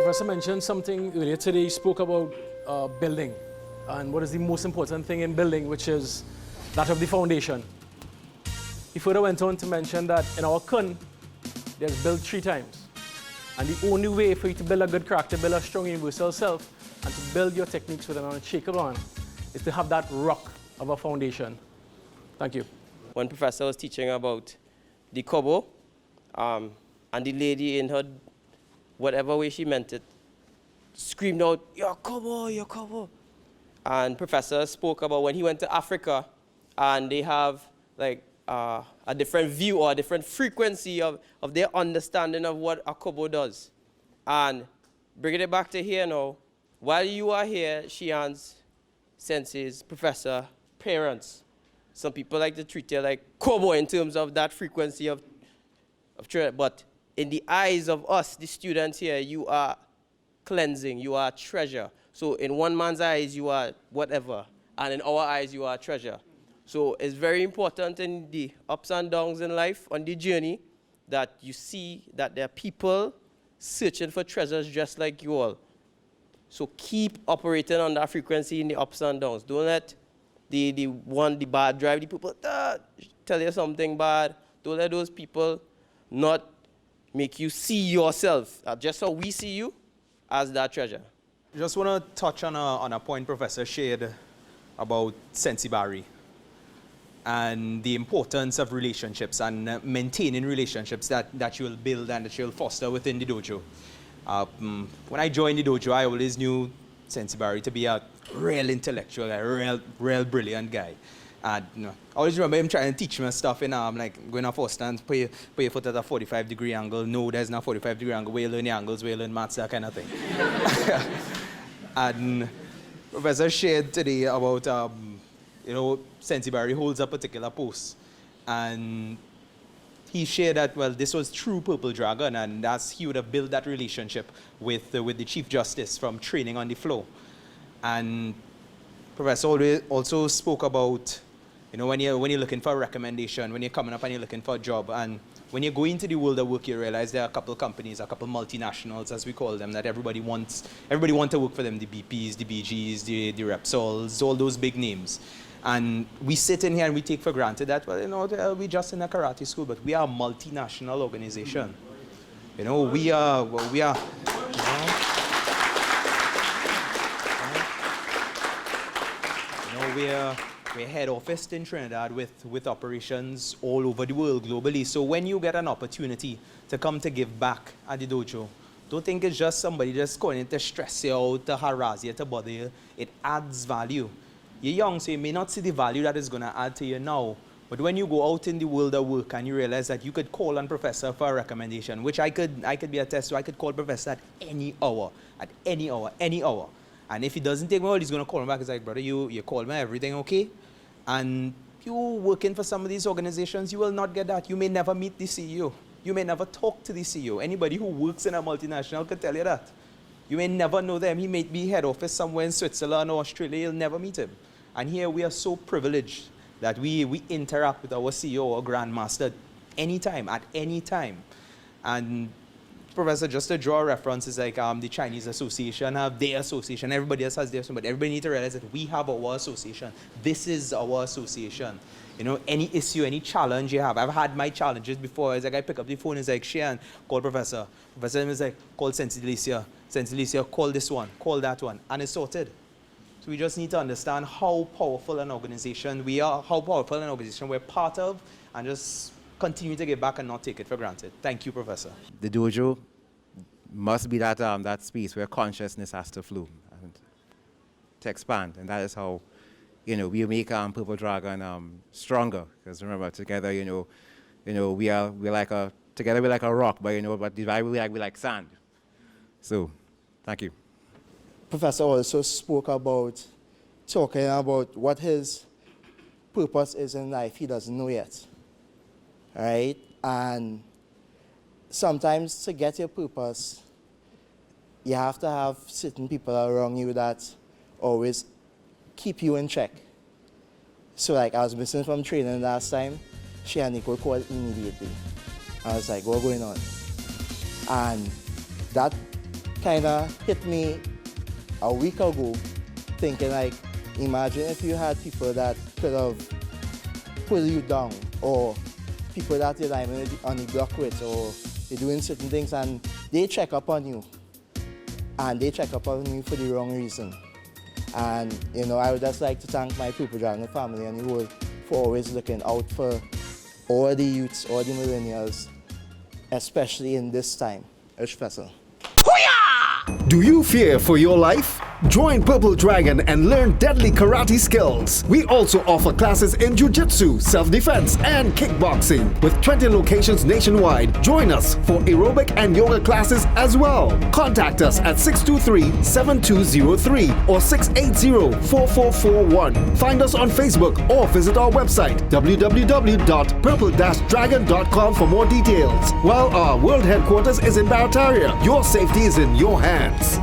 Professor mentioned something earlier today. He spoke about building and what is the most important thing in building, which is that of the foundation. He further went on to mention that in our Kun, there's built 3 times. And the only way for you to build a good character, build a strong universal self, and to build your techniques with an unshakable one, is to have that rock of a foundation. Thank you. One professor was teaching about the kobo, and the lady in her, whatever way she meant it, screamed out, "Your kobo, your kobo." And professor spoke about when he went to Africa, and they have like a different view or a different frequency of their understanding of what a kobo does. And bringing it back to here now, while you are here, Shians, senseis, professor, parents, some people like to treat you like kobo in terms of that frequency of treasure. But in the eyes of us, the students here, you are cleansing, you are treasure. So in one man's eyes, you are whatever, and in our eyes, you are treasure. So it's very important in the ups and downs in life, on the journey, that you see that there are people searching for treasures just like you all. So keep operating on that frequency in the ups and downs. Don't let the bad drive, the people tell you something bad. Don't let those people not make you see yourself, just how we see you, as that treasure. Just want to touch on a point Professor shared about Sensei Barry and the importance of relationships and maintaining relationships that you will build and that you will foster within the dojo. When I joined the dojo, I always knew Sensei Barry to be a real intellectual, a real brilliant guy. And I always remember him trying to teach me stuff, I'm like going off first stance, put your foot at a 45-degree angle. No, there's not 45-degree angle. Where you learn the angles, where you learn maths, that kind of thing. And Professor shared today about, Sensei Barry holds a particular post. And he shared that, well, this was true Purple Dragon, and he would have built that relationship with the Chief Justice from training on the floor. And Professor also spoke about, when you're looking for a recommendation, when you're coming up and you're looking for a job, and when you go into the world of work, you realize there are a couple of companies, a couple of multinationals, as we call them, that everybody wants to work for them, the BPs, the BGs, the Repsols, all those big names. And we sit in here and we take for granted that, we're just in a karate school, but we are a multinational organization. We're head office in Trinidad with operations all over the world globally. So when you get an opportunity to come to give back at the dojo, don't think it's just somebody just going in to stress you out, to harass you, to bother you. It adds value. You're young, so you may not see the value that is going to add to you now. But when you go out in the world of work and you realize that you could call on Professor for a recommendation, which I could be a test, so I could call Professor at any hour. And if he doesn't take my call, he's going to call me back. He's like, brother, you called me, everything okay? And you working for some of these organizations, you will not get that. You may never meet the CEO. You may never talk to the CEO. Anybody who works in a multinational can tell you that. You may never know them. He may be head office somewhere in Switzerland or Australia. You'll never meet him. And here we are so privileged that we interact with our CEO or Grandmaster anytime, at any time. And Professor, just to draw references like the Chinese Association have their association, everybody else has their association, but everybody needs to realize that we have our association. This is our association. Any issue, any challenge you have. I've had my challenges before. It's like I pick up the phone, it's like, Shian, call Professor. Professor is like, call Sensei Alicia. Sensei Alicia, call this one, call that one, and it's sorted. So we just need to understand how powerful an organization we are, how powerful an organization we're part of, and just continue to give back and not take it for granted. Thank you, Professor. The dojo must be that space where consciousness has to flow and to expand, and that is how we make Purple Dragon stronger. Because remember, together we're like a rock, but divided we're like sand. So, thank you. Professor also spoke about talking about what his purpose is in life. He doesn't know yet, right? And sometimes to get your purpose, you have to have certain people around you that always keep you in check. So like I was missing from training last time, she and Nicole called immediately. I was like, what's going on? And that kind of hit me a week ago, thinking like, imagine if you had people that could have pulled you down, or people that you're lying on the block with, or you're doing certain things and they check up on you. And they check up on you for the wrong reason. And, you know, I would just like to thank my Purple Dragon family and the world for always looking out for all the youths, all the millennials, especially in this time. Special. Do you fear for your life? Join Purple Dragon and learn deadly karate skills. We also offer classes in jiu-jitsu, self-defense, and kickboxing. With 20 locations nationwide, join us for aerobic and yoga classes as well. Contact us at 623-7203 or 680-4441. Find us on Facebook or visit our website www.purple-dragon.com for more details. While our world headquarters is in Barataria, your safety is in your hands.